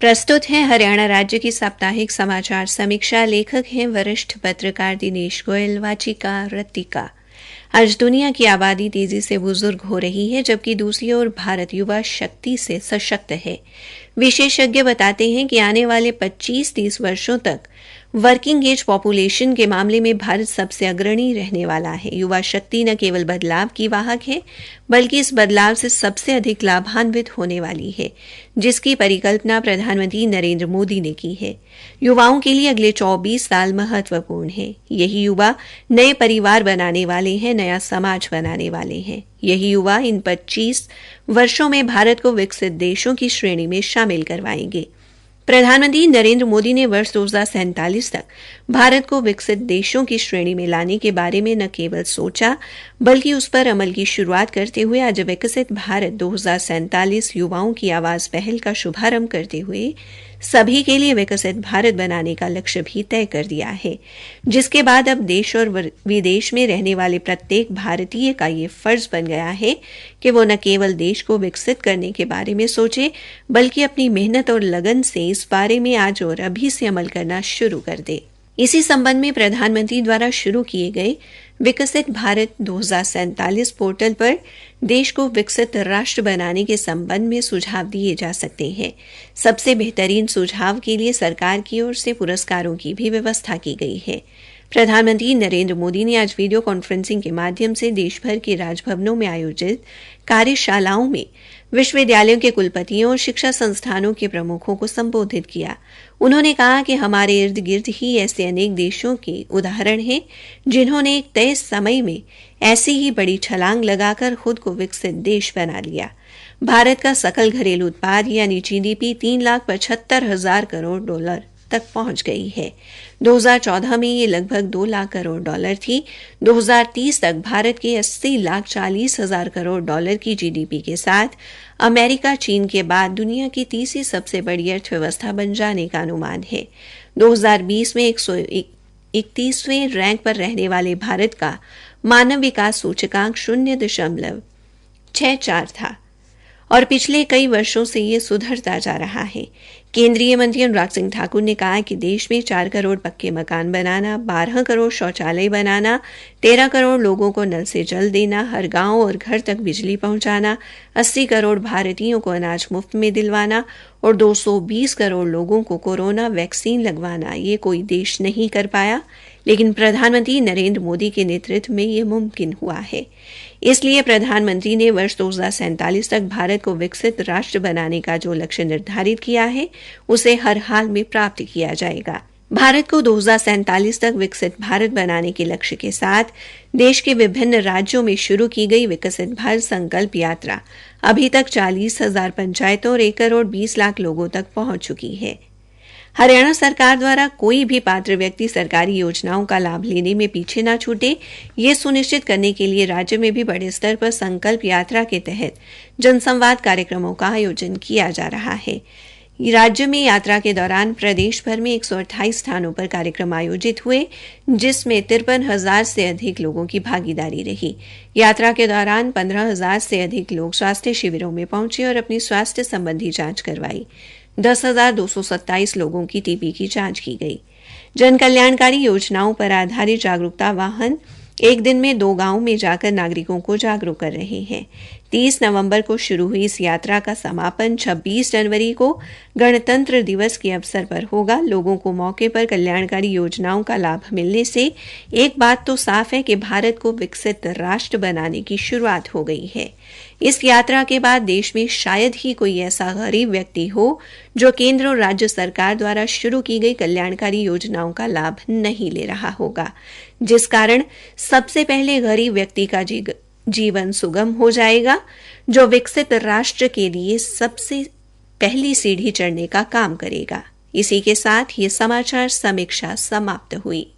प्रस्तुत है हरियाणा राज्य की साप्ताहिक समाचार समीक्षा। लेखक हैं वरिष्ठ पत्रकार दिनेश गोयल, वाचिका रतिका। आज दुनिया की आबादी तेजी से बुजुर्ग हो रही है, जबकि दूसरी ओर भारत युवा शक्ति से सशक्त है। विशेषज्ञ बताते हैं कि आने वाले 25-30 वर्षों तक वर्किंग एज पॉपुलेशन के मामले में भारत सबसे अग्रणी रहने वाला है। युवा शक्ति न केवल बदलाव की वाहक है, बल्कि इस बदलाव से सबसे अधिक लाभान्वित होने वाली है, जिसकी परिकल्पना प्रधानमंत्री नरेंद्र मोदी ने की है। युवाओं के लिए अगले 24 साल महत्वपूर्ण हैं। यही युवा नए परिवार बनाने वाले हैं, नया समाज बनाने वाले हैं। यही युवा इन 25 वर्षों में भारत को विकसित देशों की श्रेणी में शामिल करवाएंगे। प्रधानमंत्री नरेंद्र मोदी ने वर्ष 2047 तक भारत को विकसित देशों की श्रेणी में लाने के बारे में न केवल सोचा, बल्कि उस पर अमल की शुरुआत करते हुए आज विकसित भारत 2047 युवाओं की आवाज पहल का शुभारंभ करते हुए सभी के लिए विकसित भारत बनाने का लक्ष्य भी तय कर दिया है, जिसके बाद अब देश और विदेश में रहने वाले प्रत्येक भारतीय का ये फर्ज बन गया है कि वो न केवल देश को विकसित करने के बारे में सोचे, बल्कि अपनी मेहनत और लगन से इस बारे में आज और अभी से अमल करना शुरू कर दे। इसी संबंध में प्रधानमंत्री द्वारा शुरू किए गए विकसित भारत 2047 पोर्टल पर देश को विकसित राष्ट्र बनाने के संबंध में सुझाव दिए जा सकते हैं। सबसे बेहतरीन सुझाव के लिए सरकार की ओर से पुरस्कारों की भी व्यवस्था की गई है। प्रधानमंत्री नरेंद्र मोदी ने आज वीडियो कॉन्फ्रेंसिंग के माध्यम से देश भर के राजभवनों में आयोजित कार्यशालाओं में विश्वविद्यालयों के कुलपतियों और शिक्षा संस्थानों के प्रमुखों को संबोधित किया। उन्होंने कहा कि हमारे इर्द गिर्द ही ऐसे अनेक देशों के उदाहरण हैं, जिन्होंने एक तय समय में ऐसी ही बड़ी छलांग लगाकर खुद को विकसित देश बना लिया। भारत का सकल घरेलू उत्पाद यानी जीडीपी 3,75,000 करोड़ डॉलर तक पहुंच गई है। 2014 में ये लगभग 2 लाख करोड़ डॉलर थी। 2030 तक भारत के 80,40,000 करोड़ डॉलर की जीडीपी के साथ अमेरिका चीन के बाद दुनिया की तीसरी सबसे बड़ी अर्थव्यवस्था बन जाने का अनुमान है। 2020 में 131वें रैंक पर रहने वाले भारत का मानव विकास सूचकांक 0.64 था और पिछले कई वर्षों से ये सुधरता जा रहा है। केंद्रीय मंत्री अनुराग सिंह ठाकुर ने कहा कि देश में 4 करोड़ पक्के मकान बनाना, 12 करोड़ शौचालय बनाना, 13 करोड़ लोगों को नल से जल देना, हर गांव और घर तक बिजली पहुंचाना, 80 करोड़ भारतीयों को अनाज मुफ्त में दिलवाना और 220 करोड़ लोगों को कोरोना वैक्सीन लगवाना ये कोई देश नहीं कर पाया, लेकिन प्रधानमंत्री नरेंद्र मोदी के नेतृत्व में ये मुमकिन हुआ है। इसलिए प्रधानमंत्री ने वर्ष 2047 तक भारत को विकसित राष्ट्र बनाने का जो लक्ष्य निर्धारित किया है, उसे हर हाल में प्राप्त किया जाएगा। भारत को 2047 तक विकसित भारत बनाने के लक्ष्य के साथ देश के विभिन्न राज्यों में शुरू की गई विकसित भारत संकल्प यात्रा अभी तक 40,000 पंचायतों और 1 करोड़ 20 लाख लोगों तक पहुंच चुकी है। हरियाणा सरकार द्वारा कोई भी पात्र व्यक्ति सरकारी योजनाओं का लाभ लेने में पीछे न छूटे, ये सुनिश्चित करने के लिए राज्य में भी बड़े स्तर पर संकल्प यात्रा के तहत जनसंवाद कार्यक्रमों का आयोजन किया जा रहा है। राज्य में यात्रा के दौरान प्रदेश भर में 128 स्थानों पर कार्यक्रम आयोजित हुए, जिसमें 53,000 से अधिक लोगों की भागीदारी रही। यात्रा के दौरान 15,000 से अधिक लोग स्वास्थ्य शिविरों में पहुंचे और अपनी स्वास्थ्य संबंधी जांच करवाई। 10,227 लोगों की टीबी की जांच की गई। जन कल्याणकारी योजनाओं पर आधारित जागरूकता वाहन एक दिन में 2 गांवों में जाकर नागरिकों को जागरूक कर रहे हैं। 30 नवंबर को शुरू हुई इस यात्रा का समापन 26 जनवरी को गणतंत्र दिवस के अवसर पर होगा। लोगों को मौके पर कल्याणकारी योजनाओं का लाभ मिलने से एक बात तो साफ है कि भारत को विकसित राष्ट्र बनाने की शुरुआत हो गई है। इस यात्रा के बाद देश में शायद ही कोई ऐसा गरीब व्यक्ति हो जो केंद्र और राज्य सरकार द्वारा शुरू की गई कल्याणकारी योजनाओं का लाभ नहीं ले रहा होगा, जिस कारण सबसे पहले गरीब व्यक्ति का जीवन सुगम हो जाएगा, जो विकसित राष्ट्र के लिए सबसे पहली सीढ़ी चढ़ने का काम करेगा। इसी के साथ ये समाचार समीक्षा समाप्त हुई।